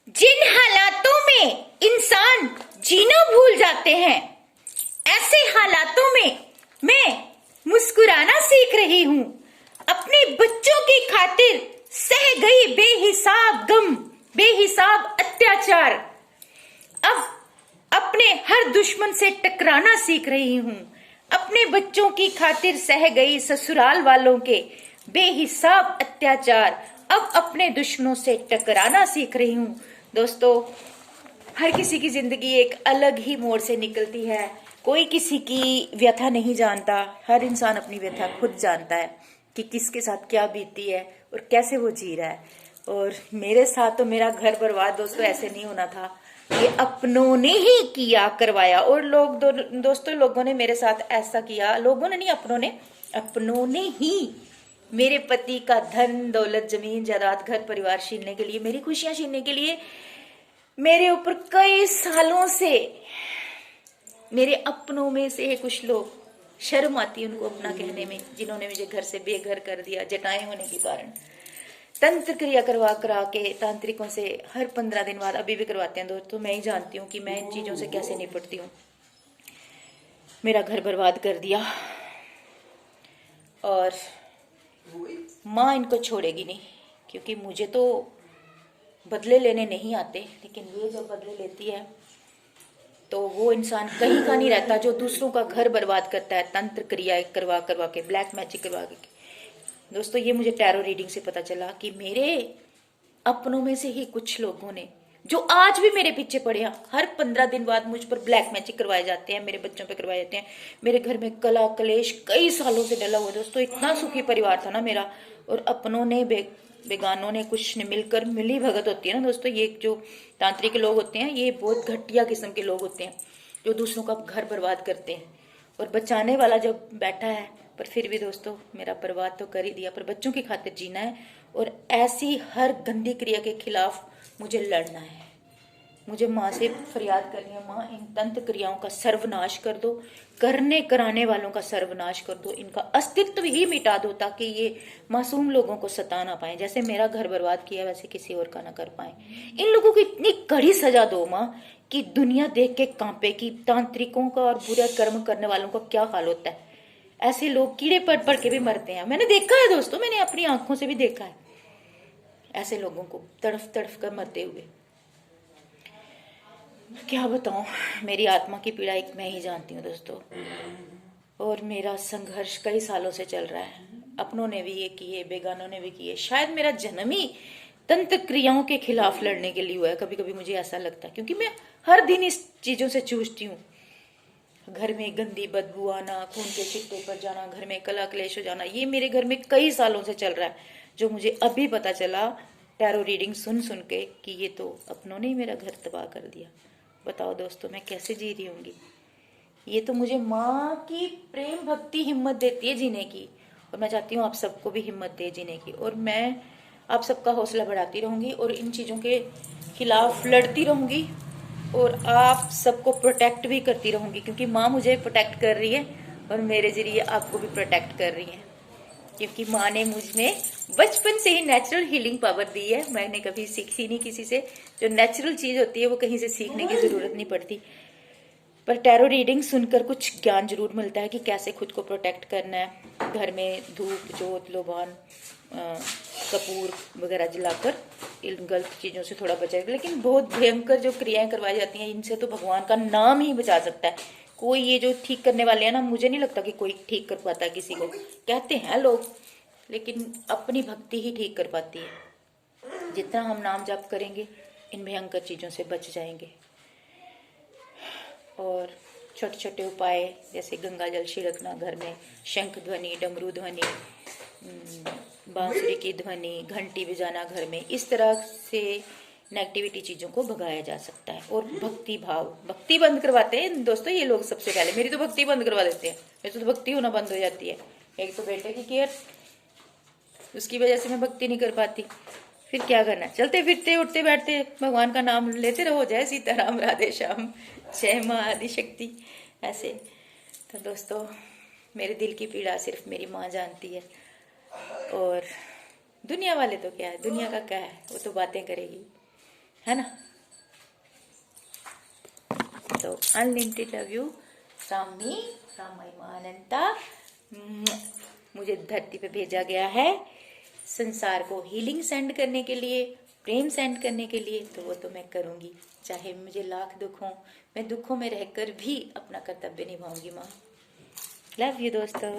जिन हालातों में इंसान जीना भूल जाते हैं, ऐसे हालातों में मैं मुस्कुराना सीख रही हूं। अपने बच्चों की खातिर सह गई बेहिसाब गम, बेहिसाब अत्याचार। अब अपने हर दुश्मन से टकराना सीख रही हूं। अपने बच्चों की खातिर सह गई ससुराल वालों के बेहिसाब अत्याचार। अब अपने दुश्मनों से टकराना सीख रही हूं। दोस्तों, हर किसी की जिंदगी एक अलग ही मोड़ से निकलती है। कोई किसी की व्यथा नहीं जानता। हर इंसान अपनी व्यथा खुद जानता है कि किसके साथ क्या बीती है और कैसे वो जी रहा है। और मेरे साथ तो मेरा घर बर्बाद दोस्तों ऐसे नहीं होना था। ये अपनों ने ही किया, करवाया। और दोस्तों लोगों ने मेरे साथ ऐसा किया, लोगों ने नहीं, अपनों ने ही मेरे पति का धन दौलत जमीन जायदाद घर परिवार छीनने के लिए, मेरी खुशियां छीनने के लिए मेरे ऊपर कई सालों से मेरे अपनों में से कुछ लोग, शर्म आती है उनको अपना कहने में, जिन्होंने मुझे घर से बेघर कर दिया जटाएं होने के कारण। तंत्र क्रिया करवा करा के तांत्रिकों से हर 15 दिन बाद अभी भी करवाते हैं दोस्तों। मैं ही जानती हूँ कि मैं इन चीजों से कैसे निपटती हूँ। मेरा घर बर्बाद कर दिया और माँ इनको छोड़ेगी नहीं, क्योंकि मुझे तो बदले लेने नहीं आते, लेकिन ये जब बदले लेती है तो वो इंसान कहीं का नहीं रहता जो दूसरों का घर बर्बाद करता है तंत्र क्रिया करवा करवा के, ब्लैक मैजिक करवा के। दोस्तों, ये मुझे टैरो रीडिंग से पता चला कि मेरे अपनों में से ही कुछ लोगों ने, जो आज भी मेरे पीछे पड़े हैं, हर 15 दिन बाद मुझ पर ब्लैक मैजिक करवाए जाते हैं, मेरे बच्चों पे करवाए जाते हैं। मेरे घर में कला कलेश कई सालों से डला हुआ दोस्तों। इतना सुखी परिवार था ना मेरा, और अपनों ने बेगानों ने कुछ ने मिलकर, मिली भगत होती है ना दोस्तों। ये जो तांत्रिक लोग होते हैं ये बहुत घटिया किस्म के लोग होते हैं, जो दूसरों का घर बर्बाद करते हैं। और बचाने वाला जब बैठा है, पर फिर भी दोस्तों मेरा बर्बाद तो कर ही दिया। पर बच्चों की खातिर जीना है, और ऐसी हर गंदी क्रिया के खिलाफ मुझे लड़ना है। मुझे माँ से फरियाद करनी है, माँ इन तंत्र क्रियाओं का सर्वनाश कर दो, करने कराने वालों का सर्वनाश कर दो, इनका अस्तित्व ही मिटा दो, ताकि ये मासूम लोगों को सता ना पाए। जैसे मेरा घर बर्बाद किया वैसे किसी और का ना कर पाए। इन लोगों को इतनी कड़ी सजा दो माँ कि दुनिया देख के कांपे कि तांत्रिकों का और बुरे कर्म करने वालों का क्या हाल होता है। ऐसे लोग कीड़े पड़ के भी मरते हैं। मैंने देखा है दोस्तों, मैंने अपनी आंखों से भी देखा है ऐसे लोगों को तड़फ तड़फ कर मरते हुए। क्या बताऊं, मेरी आत्मा की पीड़ा एक मैं ही जानती हूँ दोस्तों। और मेरा संघर्ष कई सालों से चल रहा है। अपनों ने भी ये किए, बेगानों ने भी किए। शायद मेरा जन्म ही तंत्र क्रियाओं के खिलाफ लड़ने के लिए हुआ है। कभी कभी मुझे ऐसा लगता है, क्योंकि मैं हर दिन इस चीजों से जूझती हूँ। घर में गंदी बदबू आना, खून के छिट्टे पर जाना, घर में कला क्लेश हो जाना, ये मेरे घर में कई सालों से चल रहा है, जो मुझे अभी पता चला टैरो रीडिंग सुन सुन के कि ये तो अपनों ने ही मेरा घर तबाह कर दिया। बताओ दोस्तों, मैं कैसे जी रही होंगी। ये तो मुझे माँ की प्रेम भक्ति हिम्मत देती है जीने की, और मैं चाहती हूँ आप सबको भी हिम्मत दे जीने की। और मैं आप सबका हौसला बढ़ाती रहूंगी और इन चीज़ों के खिलाफ लड़ती रहूंगी, और आप सबको प्रोटेक्ट भी करती रहूंगी, क्योंकि माँ मुझे प्रोटेक्ट कर रही है और मेरे जरिए आपको भी प्रोटेक्ट कर रही है। क्योंकि माँ ने मुझ में बचपन से ही नेचुरल हीलिंग पावर दी है। मैंने कभी सीखी नहीं किसी से। जो नेचुरल चीज होती है वो कहीं से सीखने की जरूरत नहीं पड़ती। पर टैरो रीडिंग सुनकर कुछ ज्ञान जरूर मिलता है कि कैसे खुद को प्रोटेक्ट करना है। घर में धूप जोत लोबान कपूर वगैरह जलाकर इन गलत चीजों से थोड़ा बचाएगा। लेकिन बहुत भयंकर जो क्रियाएं करवाई जाती हैं, इनसे तो भगवान का नाम ही बचा सकता है। कोई ये जो ठीक करने वाले हैं ना, मुझे नहीं लगता कि कोई ठीक कर पाता है किसी को। कहते हैं लोग, लेकिन अपनी भक्ति ही ठीक कर पाती है। जितना हम नाम जाप करेंगे, इन भयंकर चीजों से बच जाएंगे। और छोटे छोटे उपाय जैसे गंगा जल छिड़कना घर में, शंख ध्वनि, डमरू ध्वनि, बांसुरी की ध्वनि, घंटी बजाना घर में, इस तरह से नेगेटिविटी चीजों को भगाया जा सकता है। और भक्ति भाव, भक्ति बंद करवाते हैं दोस्तों ये लोग सबसे पहले। मेरी तो भक्ति बंद करवा देते हैं, मेरी तो भक्ति होना बंद हो जाती है। एक तो बेटे की केयर, उसकी वजह से मैं भक्ति नहीं कर पाती। फिर क्या करना, चलते फिरते उठते बैठते भगवान का नाम लेते रहो। जय सीताराम, राधे श्याम, जय माँ आदि शक्ति। ऐसे तो दोस्तों, मेरे दिल की पीड़ा सिर्फ मेरी माँ जानती है। और दुनिया वाले तो क्या है, दुनिया का क्या है, वो तो बातें करेगी। है ना। तो unlimited love you from me, from my मां अनंता। मुझे धरती पे भेजा गया है संसार को हीलिंग सेंड करने के लिए, प्रेम सेंड करने के लिए, तो वो तो मैं करूंगी, चाहे मुझे लाख दुख हो। मैं दुखों में रहकर भी अपना कर्तव्य निभाऊंगी माँ। लव यू दोस्तों।